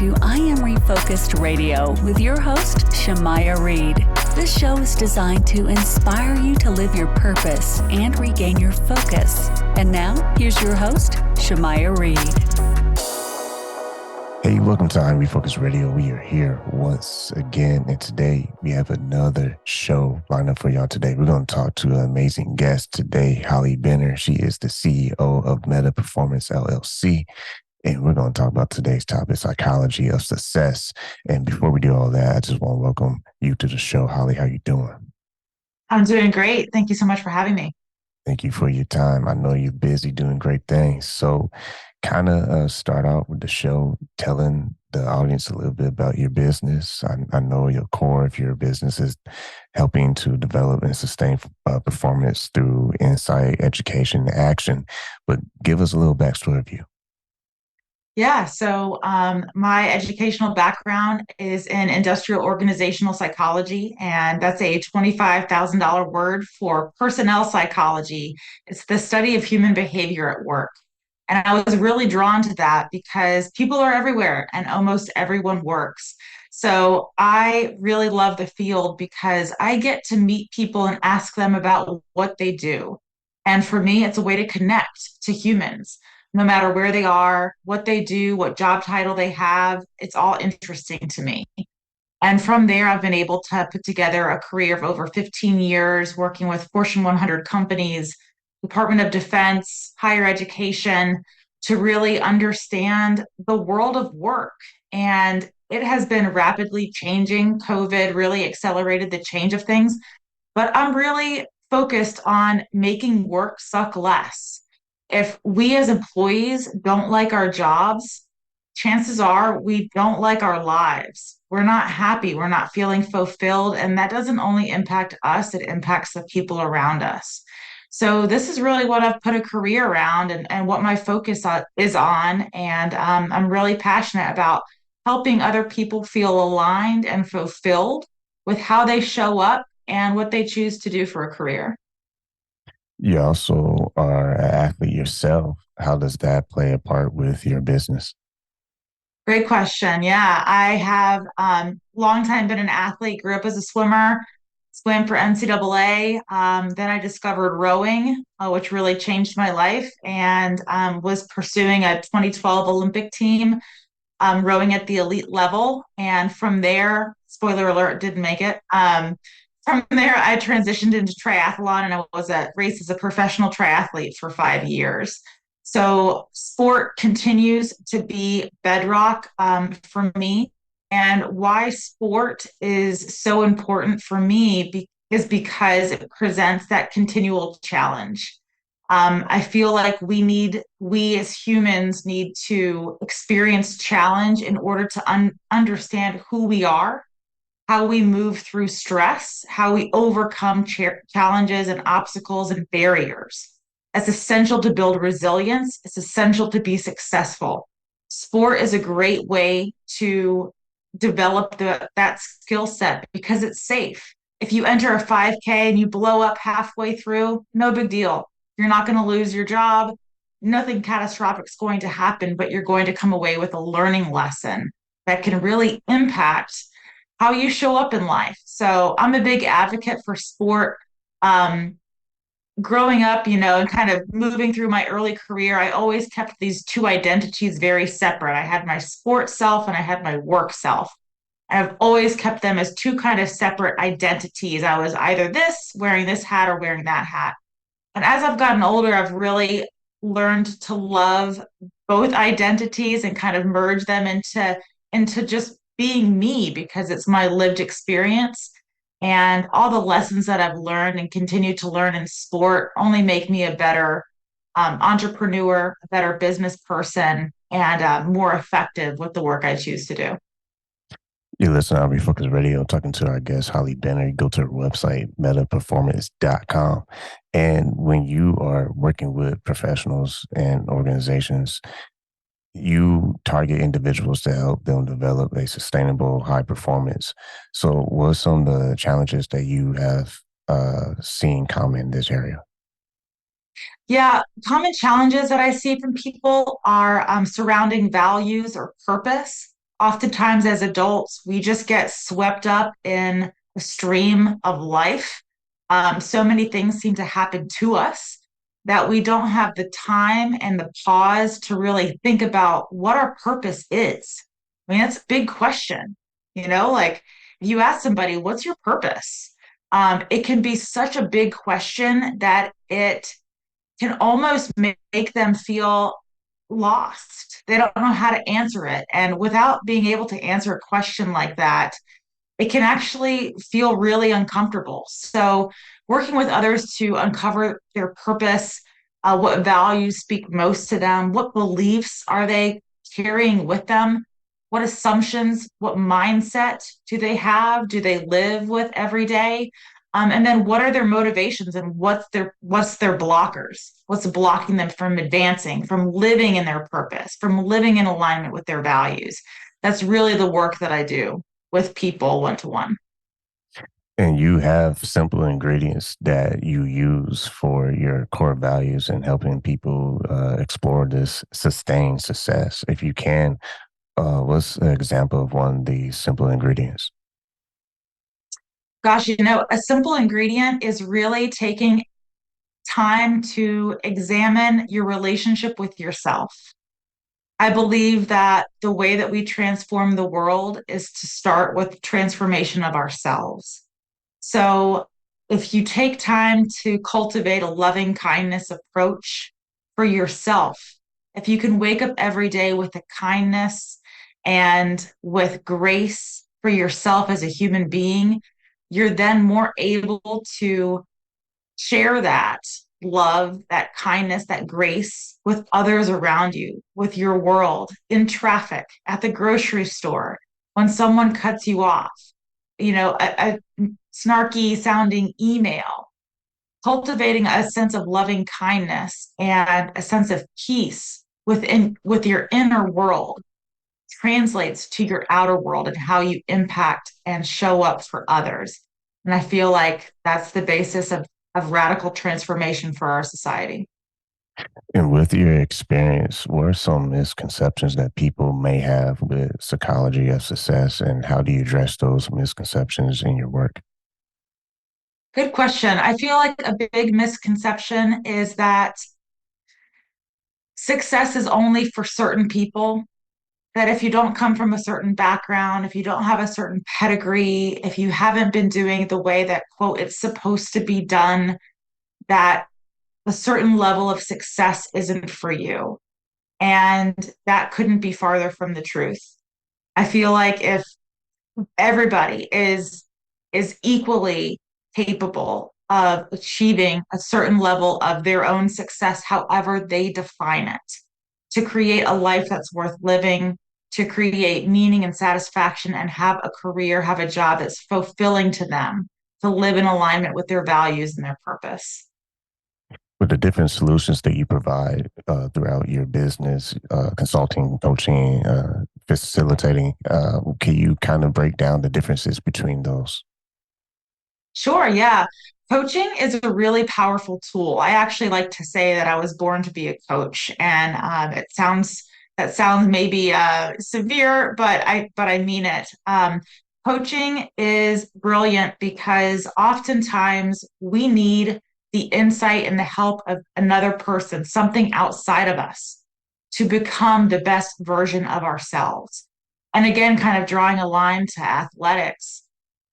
to I Am Refocused Radio with your host, Shamaya Reed. This show is designed to inspire you to live your purpose and regain your focus. And now, here's your host, Shamaya Reed. Hey, welcome to I Am Refocused Radio. We are here once again, and today we have another show lined up for y'all today. We're going to talk to an amazing guest today, Holly Benner. She is the CEO of Metta LLC. And we're going to talk about today's topic, psychology of success. And before we do all that, I just want to welcome you to the show. Holly, how you doing? I'm doing great. Thank you so much for having me. Thank you for your time. I know you're busy doing great things. So kind of start out with the show, telling the audience a little bit about your business. I know your core of your business is helping to develop and sustain performance through insight, education, and action. But give us a little backstory of you. Yeah, so my educational background is in industrial organizational psychology, and that's a $25,000 word for personnel psychology. It's the study of human behavior at work. And I was really drawn to that because people are everywhere and almost everyone works. So I really love the field because I get to meet people and ask them about what they do. And for me, it's a way to connect to humans no matter where they are, what they do, what job title they have. It's all interesting to me. And from there, I've been able to put together a career of over 15 years working with Fortune 100 companies, Department of Defense, higher education, to really understand the world of work. And it has been rapidly changing. COVID really accelerated the change of things, but I'm really focused on making work suck less. If we as employees don't like our jobs, chances are we don't like our lives. We're not happy. We're not feeling fulfilled. And that doesn't only impact us, it impacts the people around us. So this is really what I've put a career around and what my focus is on. And I'm really passionate about helping other people feel aligned and fulfilled with how they show up and what they choose to do for a career. You also are an athlete yourself. How does that play a part with your business? Great question. Yeah, I have long time been an athlete, grew up as a swimmer, swam for NCAA. Then I discovered rowing, which really changed my life, and was pursuing a 2012 Olympic team, rowing at the elite level. And from there, spoiler alert, didn't make it. From there, I transitioned into triathlon and I was at race as a professional triathlete for 5 years. So sport continues to be bedrock for me. And why sport is so important for me is because it presents that continual challenge. I feel like we as humans need to experience challenge in order to understand who we are, how we move through stress, how we overcome challenges and obstacles and barriers. It's essential to build resilience. It's essential to be successful. Sport is a great way to develop that skill set because it's safe. If you enter a 5K and you blow up halfway through, no big deal. You're not going to lose your job. Nothing catastrophic is going to happen, but you're going to come away with a learning lesson that can really impact how you show up in life. So I'm a big advocate for sport. Growing up, and kind of moving through my early career, I always kept these two identities very separate. I had my sports self and I had my work self. And I've always kept them as two kind of separate identities. I was either this, wearing this hat, or wearing that hat. And as I've gotten older, I've really learned to love both identities and kind of merge them into just being me because it's my lived experience. And all the lessons that I've learned and continue to learn in sport only make me a better entrepreneur, a better business person, and more effective with the work I choose to do. You're listening to Refocus Radio, talking to our guest, Holly Benner. You go to her website, metaperformance.com. And when you are working with professionals and organizations, you target individuals to help them develop a sustainable high performance. So what are some of the challenges that you have seen common in this area? Yeah, common challenges that I see from people are surrounding values or purpose. oftentimes as adults, we just get swept up in the stream of life. So many things seem to happen to us that we don't have the time and the pause to really think about what our purpose is. I mean, that's a big question, like if you ask somebody, what's your purpose? It can be such a big question that it can almost make them feel lost. They don't know how to answer it. And without being able to answer a question like that, it can actually feel really uncomfortable. So, working with others to uncover their purpose, what values speak most to them, what beliefs are they carrying with them, what assumptions, what mindset do they have, do they live with every day? And then what are their motivations and what's their blockers? What's blocking them from advancing, from living in their purpose, from living in alignment with their values? That's really the work that I do with people one to one. And you have simple ingredients that you use for your core values and helping people explore this sustained success. If you can, what's an example of one of these simple ingredients? Gosh, a simple ingredient is really taking time to examine your relationship with yourself. I believe that the way that we transform the world is to start with transformation of ourselves. So if you take time to cultivate a loving kindness approach for yourself, if you can wake up every day with a kindness and with grace for yourself as a human being, you're then more able to share that love, that kindness, that grace with others around you, with your world, in traffic, at the grocery store, when someone cuts you off, a snarky sounding email. Cultivating a sense of loving kindness and a sense of peace with your inner world translates to your outer world and how you impact and show up for others. And I feel like that's the basis of radical transformation for our society. And with your experience, what are some misconceptions that people may have with psychology of success, and how do you address those misconceptions in your work? Good question. I feel like a big misconception is that success is only for certain people, that if you don't come from a certain background, if you don't have a certain pedigree, if you haven't been doing the way that, quote, it's supposed to be done, that a certain level of success isn't for you. And that couldn't be farther from the truth. I feel like if everybody is equally capable of achieving a certain level of their own success, however they define it, to create a life that's worth living, to create meaning and satisfaction, and have a career, have a job that's fulfilling to them, to live in alignment with their values and their purpose. With the different solutions that you provide throughout your business, consulting, coaching, facilitating, can you kind of break down the differences between those? Sure, yeah. Coaching is a really powerful tool. I actually like to say that I was born to be a coach, and that sounds maybe severe, but I mean it. Coaching is brilliant because oftentimes we need the insight and the help of another person, something outside of us, to become the best version of ourselves. And again, kind of drawing a line to athletics,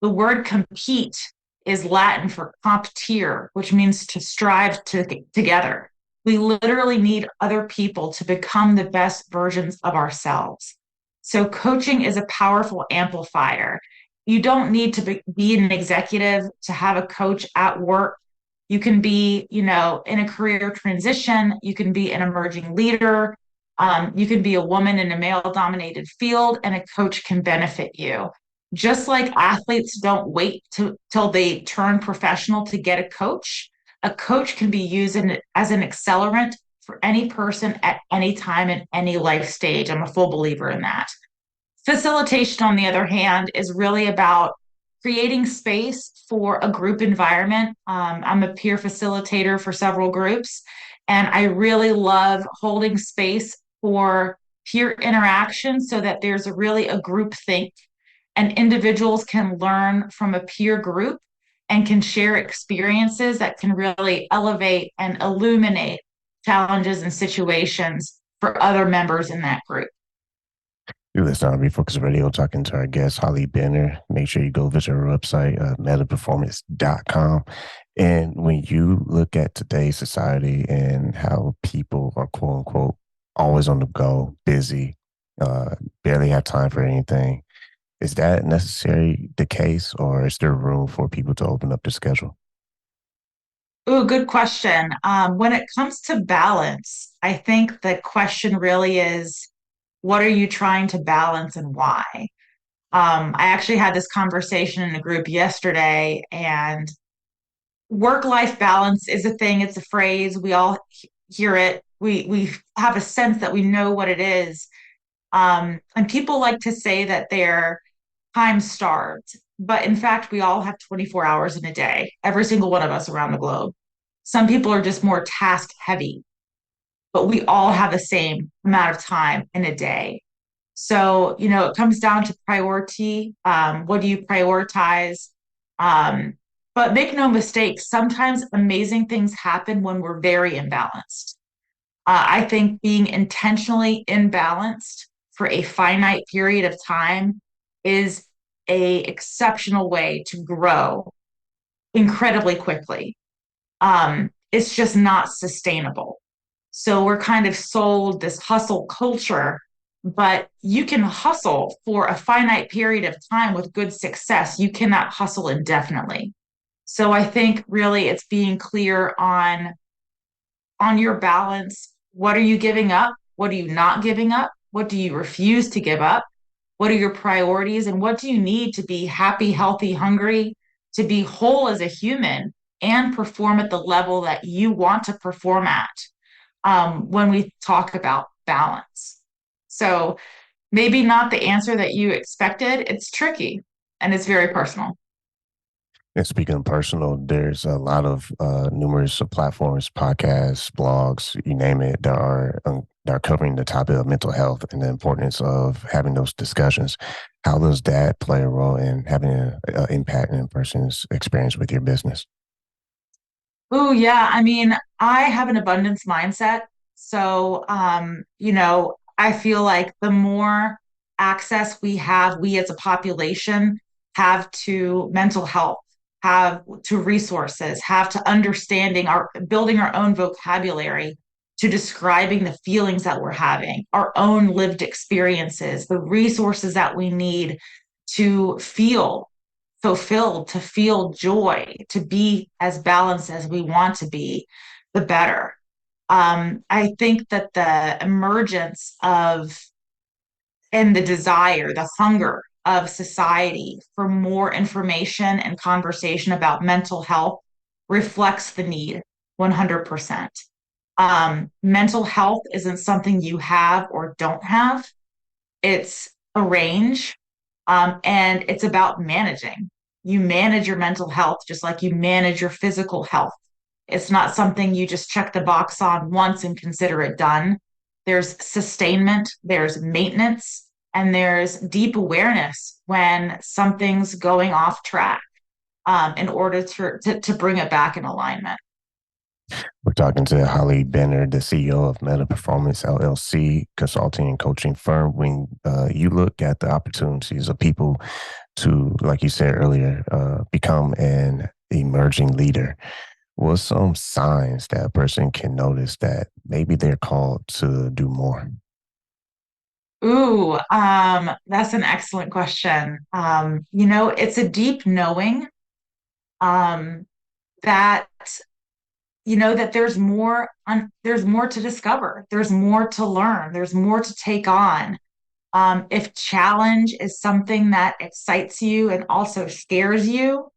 the word compete is Latin for comptere, which means to strive together. We literally need other people to become the best versions of ourselves. So, coaching is a powerful amplifier. You don't need to be an executive to have a coach at work. You can be, in a career transition. You can be an emerging leader. You can be a woman in a male dominated field, and a coach can benefit you. Just like athletes don't wait till they turn professional to get a coach can be used as an accelerant for any person at any time in any life stage. I'm a full believer in that. Facilitation, on the other hand, is really about creating space for a group environment. I'm a peer facilitator for several groups, and I really love holding space for peer interaction so that there's a group think and individuals can learn from a peer group and can share experiences that can really elevate and illuminate challenges and situations for other members in that group. You listen to Refocus Radio talking to our guest, Holly Benner. Make sure you go visit her website, metaperformance.com. And when you look at today's society and how people are, quote unquote, always on the go, busy, barely have time for anything, is that necessarily the case, or is there room for people to open up the schedule? Ooh, good question. When it comes to balance, I think the question really is, what are you trying to balance and why? I actually had this conversation in a group yesterday, and work-life balance is a thing. It's a phrase. We all hear it. We have a sense that we know what it is. And people like to say that they're time starved, but in fact, we all have 24 hours in a day, every single one of us around the globe. Some people are just more task heavy, but we all have the same amount of time in a day. So, it comes down to priority. What do you prioritize? Um, but make no mistake, sometimes amazing things happen when we're very imbalanced. I think being intentionally imbalanced for a finite period of time is a exceptional way to grow incredibly quickly. It's just not sustainable. So we're kind of sold this hustle culture, but you can hustle for a finite period of time with good success. You cannot hustle indefinitely. So I think really it's being clear on your balance. What are you giving up? What are you not giving up? What do you refuse to give up? What are your priorities? And what do you need to be happy, healthy, hungry, to be whole as a human and perform at the level that you want to perform at when we talk about balance? So maybe not the answer that you expected. It's tricky and it's very personal. And speaking of personal, there's a lot of numerous platforms, podcasts, blogs, you name it, that are covering the topic of mental health and the importance of having those discussions. How does that play a role in having an impact in a person's experience with your business? Oh, yeah. I mean, I have an abundance mindset. So, I feel like the more access we as a population have to mental health, have to resources, have to understanding building our own vocabulary to describing the feelings that we're having, our own lived experiences, the resources that we need to feel fulfilled, to feel joy, to be as balanced as we want to be, the better. I think that the emergence of and the desire, the hunger of society for more information and conversation about mental health reflects the need 100%. Mental health isn't something you have or don't have, it's a range, and it's about managing. You manage your mental health just like you manage your physical health. It's not something you just check the box on once and consider it done. There's sustainment, there's maintenance, and there's deep awareness when something's going off track in order to bring it back in alignment. We're talking to Holly Benner, the CEO of Metta Performance LLC, consulting and coaching firm. When you look at the opportunities of people to, like you said earlier, become an emerging leader, what's some signs that a person can notice that maybe they're called to do more? Ooh, that's an excellent question. It's a deep knowing um, that that there's more to discover, there's more to learn, there's more to take on. If challenge is something that excites you and also scares you,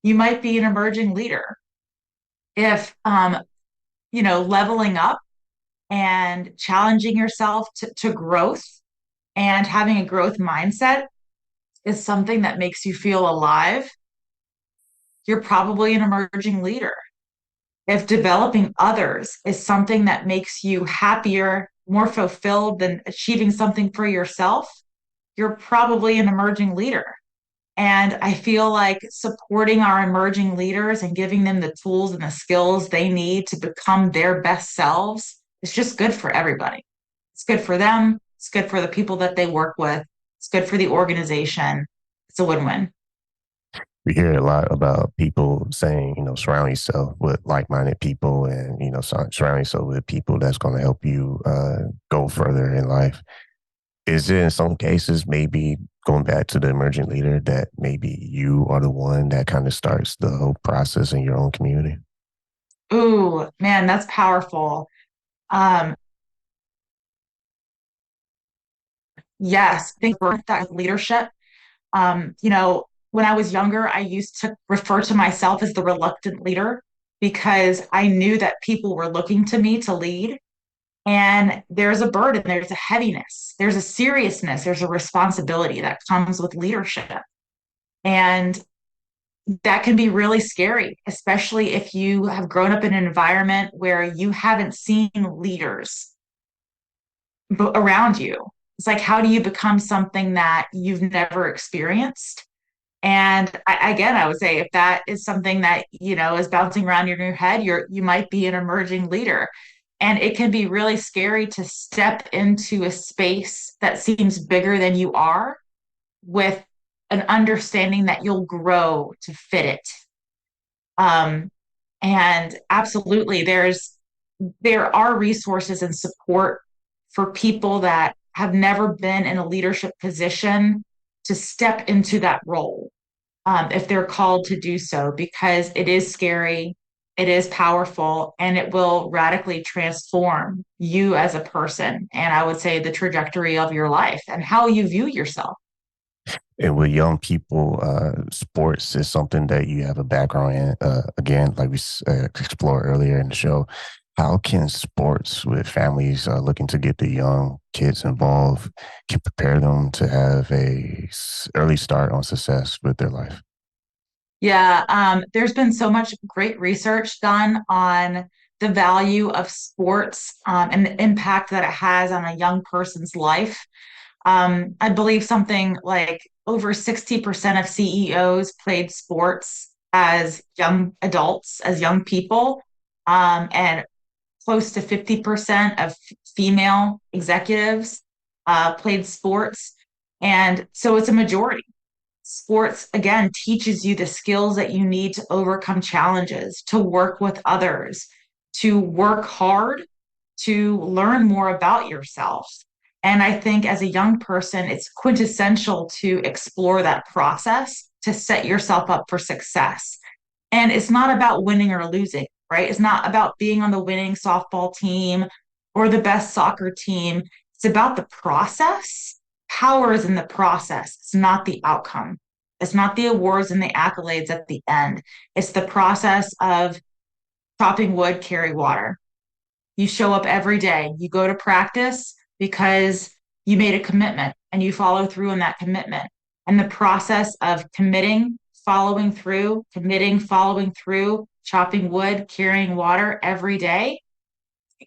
you might be an emerging leader. If leveling up and challenging yourself to growth and having a growth mindset is something that makes you feel alive, you're probably an emerging leader. If developing others is something that makes you happier more fulfilled than achieving something for yourself, you're probably an emerging leader. And I feel like supporting our emerging leaders and giving them the tools and the skills they need to become their best selves is just good for everybody. It's good for them. It's good for the people that they work with. It's good for the organization. It's a win-win. We hear a lot about people saying, surround yourself with like-minded people and, surround yourself with people that's going to help you go further in life. Is it in some cases maybe going back to the emergent leader that maybe you are the one that kind of starts the whole process in your own community? Ooh, man, that's powerful. Um, yes, I think that leadership. When I was younger, I used to refer to myself as the reluctant leader because I knew that people were looking to me to lead. And there's a burden, there's a heaviness, there's a seriousness, there's a responsibility that comes with leadership. And that can be really scary, especially if you have grown up in an environment where you haven't seen leaders around you. It's like, how do you become something that you've never experienced? And again, I would say if that is something that, is bouncing around in your head, you might be an emerging leader. And it can be really scary to step into a space that seems bigger than you are with an understanding that you'll grow to fit it. Um, and absolutely, there are resources and support for people that have never been in a leadership position to step into that role if they're called to do so, because it is scary, it is powerful, and it will radically transform you as a person. And I would say the trajectory of your life and how you view yourself. And with young people, sports is something that you have a background in. Again, like we explored earlier in the show, how can sports with families looking to get the young kids involved can prepare them to have early start on success with their life? Yeah, there's been so much great research done on the value of sports and the impact that it has on a young person's life. I believe something like over 60% of CEOs played sports as young adults, as young people, and close to 50% of female executives played sports. And so it's a majority. Sports, again, teaches you the skills that you need to overcome challenges, to work with others, to work hard, to learn more about yourself. And I think as a young person, it's quintessential to explore that process to set yourself up for success. And it's not about winning or losing, right? It's not about being on the winning softball team or the best soccer team. It's about the process. Power is in the process. It's not the outcome. It's not the awards and the accolades at the end. It's the process of chopping wood, carry water. You show up every day. You go to practice because you made a commitment and you follow through on that commitment. And the process of committing, following through, committing, following through, chopping wood, carrying water every day,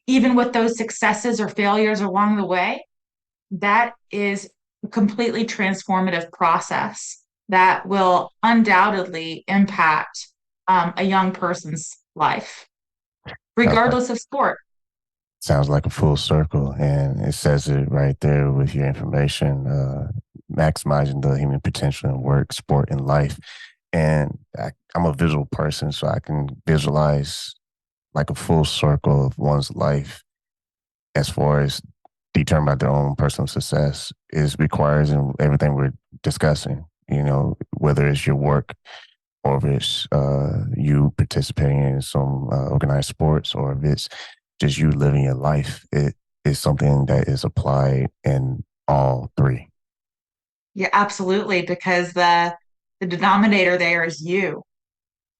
even with those successes or failures along the way, that is a completely transformative process that will undoubtedly impact a young person's life, Sounds like regardless of sport. sounds like a full circle, and it says it right there with your information. Maximizing the human potential in work, sport, and life. And I'm a visual person, so I can visualize like a full circle of one's life as far as determined by their own personal success is requires in everything we're discussing. Whether it's your work or if it's you participating in some organized sports or if it's just you living your life, it is something that is applied in all three. Yeah, absolutely. Because the denominator there is you,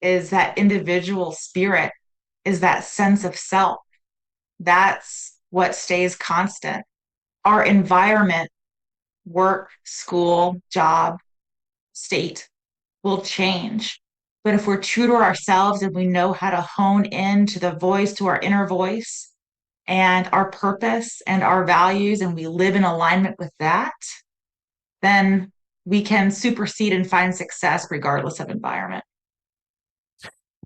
is that individual spirit, is that sense of self. That's what stays constant. Our environment, work, school, job, state will change. But if we're true to ourselves and we know how to hone in to the voice, to our inner voice, and our purpose and our values, and we live in alignment with that, then we can supersede and find success regardless of environment.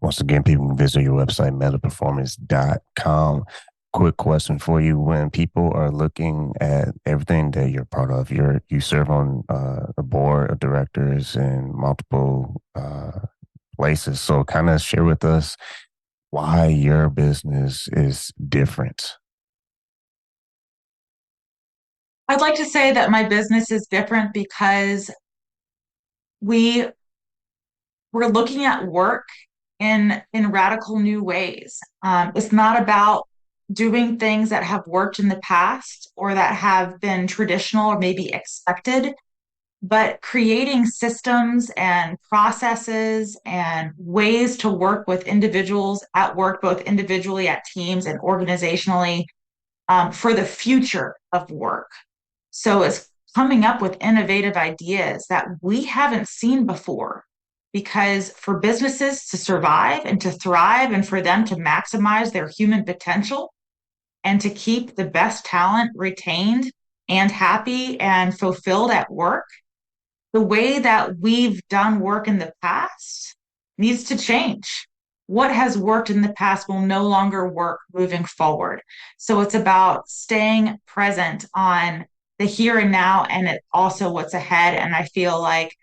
Once again, people can visit your website, metaperformance.com. Quick question for you. When people are looking at everything that you're part of, you serve on a board of directors in multiple places. So kind of share with us why your business is different. I'd like to say that my business is different because we're looking at work in radical new ways. It's not about doing things that have worked in the past or that have been traditional or maybe expected, but creating systems and processes and ways to work with individuals at work, both individually at teams and organizationally, for the future of work. So it's coming up with innovative ideas that we haven't seen before. Because for businesses to survive and to thrive and for them to maximize their human potential and to keep the best talent retained and happy and fulfilled at work, the way that we've done work in the past needs to change. What has worked in the past will no longer work moving forward. So it's about staying present on the here and now and also what's ahead. And I feel like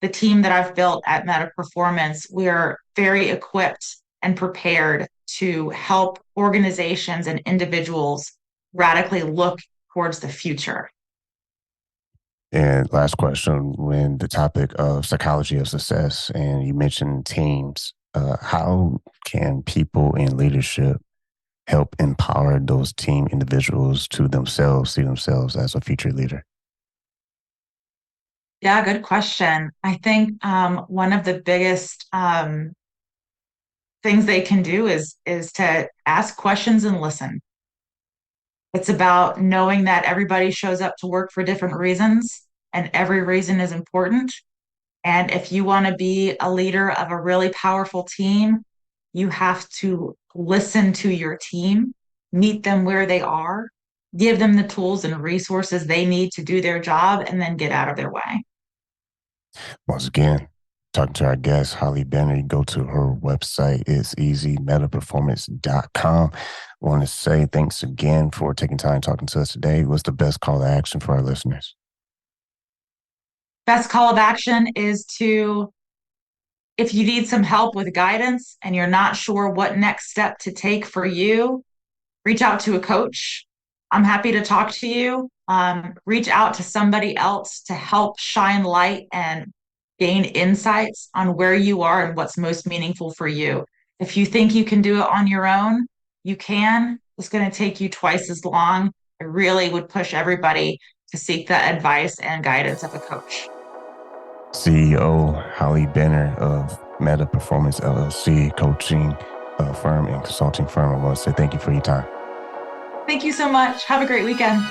the team that I've built at Metta Performance, we're very equipped and prepared to help organizations and individuals radically look towards the future. And last question, when the topic of psychology of success, and you mentioned teams, how can people in leadership help empower those team individuals to themselves, see themselves as a future leader? Yeah, good question. I think one of the biggest things they can do is to ask questions and listen. It's about knowing that everybody shows up to work for different reasons, and every reason is important. And if you want to be a leader of a really powerful team, you have to listen to your team, meet them where they are, give them the tools and resources they need to do their job, and then get out of their way. Once again, talking to our guest, Holly Benner, you go to her website. It's easy, metaperformance.com. I want to say thanks again for taking time talking to us today. What's the best call to action for our listeners? Best call of action is to, if you need some help with guidance and you're not sure what next step to take for you, reach out to a coach. I'm happy to talk to you. Reach out to somebody else to help shine light and gain insights on where you are and what's most meaningful for you. If you think you can do it on your own, you can. It's going to take you twice as long. I really would push everybody to seek the advice and guidance of a coach. CEO Holly Benner of Metta Performance LLC, coaching firm and consulting firm. I want to say thank you for your time. Thank you so much. Have a great weekend.